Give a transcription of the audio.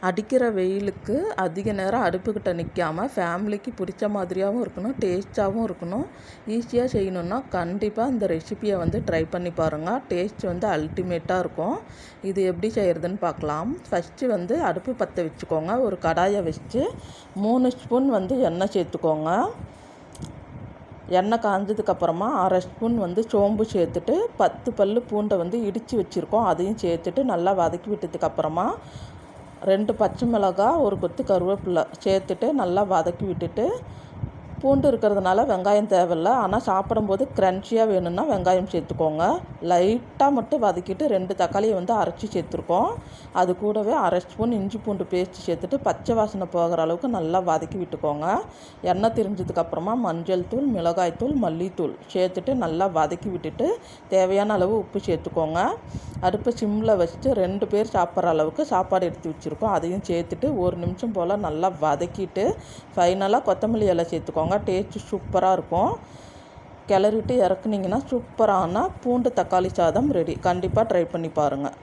அடிக்கிற வெயிலுக்கு அதிக நேரம் அடுப்புக்கிட்ட நிற்காமல் ஃபேமிலிக்கு பிடிச்ச மாதிரியாகவும் இருக்கணும், டேஸ்ட்டாகவும் இருக்கணும். ஈஸியாக செய்யணுன்னா கண்டிப்பாக இந்த ரெசிப்பியை வந்து ட்ரை பண்ணி பாருங்கள். டேஸ்ட் வந்து அல்டிமேட்டாக இருக்கும். இது எப்படி செய்கிறதுன்னு பார்க்கலாம். ஃபஸ்ட்டு வந்து அடுப்பு பற்ற வச்சுக்கோங்க. ஒரு கடாயை வச்சு 3 ஸ்பூன் வந்து எண்ணெய் சேர்த்துக்கோங்க. எண்ணெய் காஞ்சதுக்கப்புறமா 1/2 ஸ்பூன் வந்து சோம்பு சேர்த்துட்டு 10 பல் பூண்டை வந்து இடித்து வச்சுருக்கோம், அதையும் சேர்த்துட்டு நல்லா வதக்கி விட்டதுக்கப்புறமா 2 பச்சை மிளகாய், ஒரு கொத்து கருவேப்பிலை சேர்த்துட்டு நல்லா வதக்கி விட்டுட்டு, பூண்டு இருக்கிறதுனால வெங்காயம் தேவையில்லை, ஆனால் சாப்பிடும்போது க்ரன்ச்சியாக வேணும்னா வெங்காயம் சேர்த்துக்கோங்க. லைட்டாக மட்டும் வதக்கிட்டு 2 தக்காளியை வந்து அரைச்சி சேர்த்துருக்கோம். அது கூடவே 1/2 ஸ்பூன் இஞ்சி பூண்டு பேஸ்ட் சேர்த்துட்டு பச்சை வாசனை போகிற அளவுக்கு நல்லா வதக்கி விட்டுக்கோங்க. எண்ணெய் திரிஞ்சதுக்கப்புறமா மஞ்சள் தூள், மிளகாய் தூள், மல்லித்தூள் சேர்த்துட்டு நல்லா வதக்கி விட்டுட்டு தேவையான அளவு உப்பு சேர்த்துக்கோங்க. அடுப்பை சிம்மில் வச்சுட்டு 2 பேர் சாப்பிட்ற அளவுக்கு சாப்பாடு எடுத்து வச்சுருக்கோம், அதையும் சேர்த்துட்டு 1 நிமிஷம் போல் நல்லா வதக்கிட்டு ஃபைனலாக கொத்தமல்லி இலை சேர்த்துக்கோங்க. டேஸ்ட்டு சூப்பராக இருக்கும். கிளறிட்டு இறக்குனீங்கன்னா சூப்பரான பூண்டு தக்காளி சாதம் ரெடி. கண்டிப்பாக ட்ரை பண்ணி பாருங்கள்.